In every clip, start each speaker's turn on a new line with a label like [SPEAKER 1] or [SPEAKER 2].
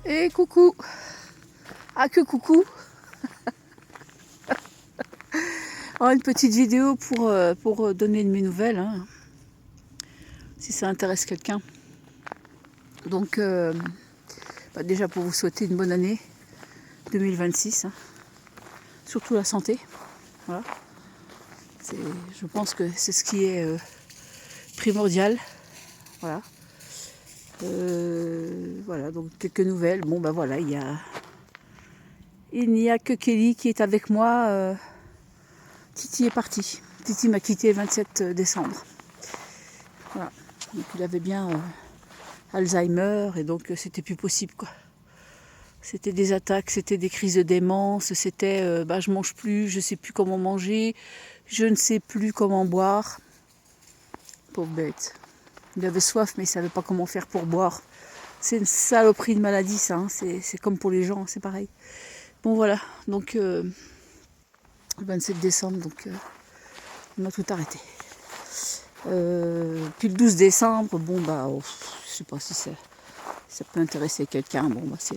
[SPEAKER 1] Et coucou. Ah que coucou. Oh, une petite vidéo pour donner de mes nouvelles, hein, si ça intéresse quelqu'un. Donc déjà pour vous souhaiter une bonne année 2026, hein. Surtout la santé. Voilà. Je pense que c'est ce qui est primordial. Voilà. Voilà, donc quelques nouvelles. Bon ben voilà, il n'y a que Kelly qui est avec moi. Titi est parti. Titi m'a quitté le 27 décembre. Voilà. Donc il avait bien Alzheimer et donc c'était plus possible quoi. C'était des attaques, c'était des crises de démence, c'était je mange plus, je sais plus comment manger, je ne sais plus comment boire. Pauvre bête. Il avait soif mais il savait pas comment faire pour boire. C'est une saloperie de maladie ça, hein. C'est comme pour les gens, c'est pareil. Bon voilà, donc le 27 décembre, donc on a tout arrêté. Puis le 12 décembre, je sais pas si ça peut intéresser quelqu'un. Ça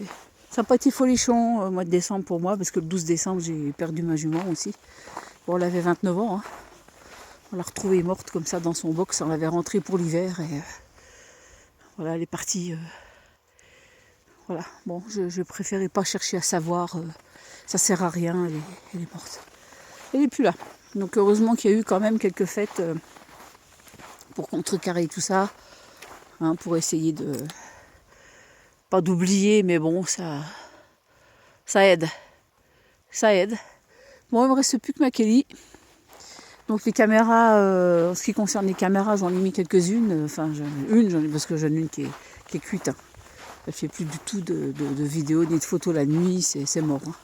[SPEAKER 1] n'a pas été folichon au mois de décembre pour moi, parce que le 12 décembre, j'ai perdu ma jument aussi. Bon, elle avait 29 ans. Hein. On l'a retrouvée morte comme ça dans son box. On l'avait rentrée pour l'hiver. Et voilà, elle est partie. Voilà, bon, je préférais pas chercher à savoir. Ça sert à rien, elle est morte. Elle n'est plus là. Donc heureusement qu'il y a eu quand même quelques fêtes pour contrecarrer tout ça. Hein, pour essayer de... Pas d'oublier, mais bon, ça aide. Ça aide. Bon, il me reste plus que ma Kelly. Donc les caméras, en ce qui concerne les caméras, j'en ai mis quelques-unes. Enfin, j'en ai parce que j'en ai une qui est cuite. Hein. Elle fait plus du tout de vidéos ni de photos la nuit, c'est mort. Hein.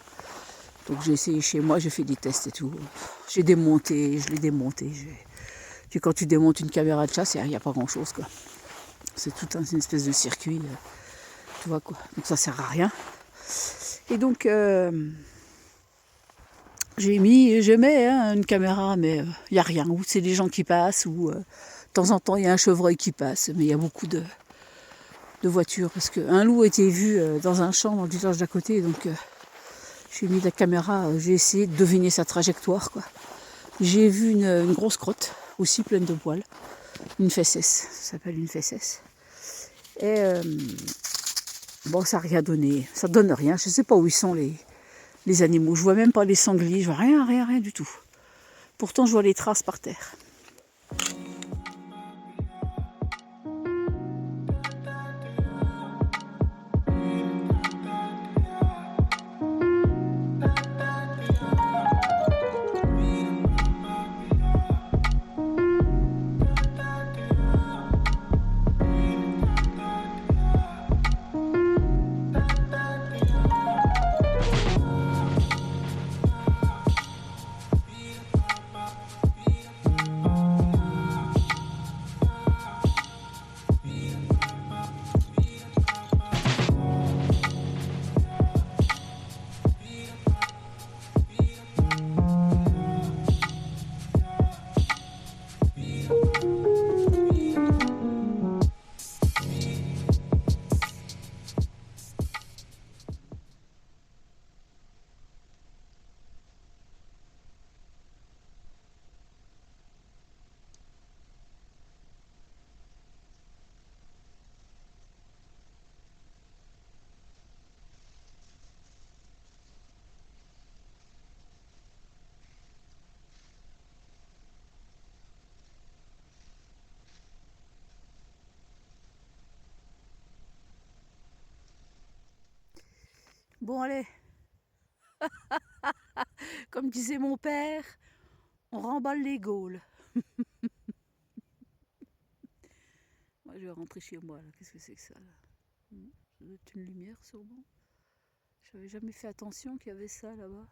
[SPEAKER 1] Donc j'ai essayé chez moi, j'ai fait des tests et tout. J'ai démonté, je l'ai démonté. Puis quand tu démontes une caméra de chasse, il n'y a pas grand-chose, quoi. C'est tout une espèce de circuit, tu vois quoi. Donc ça sert à rien. Et donc je mets une caméra, mais il n'y a rien. Ou c'est des gens qui passent, ou de temps en temps il y a un chevreuil qui passe, mais il y a beaucoup de voitures. Parce qu'un loup a été vu dans un champ dans le village d'à côté, donc j'ai mis la caméra, j'ai essayé de deviner sa trajectoire, quoi. J'ai vu une grosse crotte, aussi pleine de poils, une fessesse, ça s'appelle une fessesse. Et ça n'a rien donné, ça donne rien, je ne sais pas où ils sont les animaux, je vois même pas les sangliers, je vois rien du tout. Pourtant je vois les traces par terre. Bon allez, comme disait mon père, on remballe les Gaules. Moi je vais rentrer chez moi là, qu'est-ce que c'est que ça là? Ça doit être une lumière sûrement. J'avais jamais fait attention qu'il y avait ça là-bas.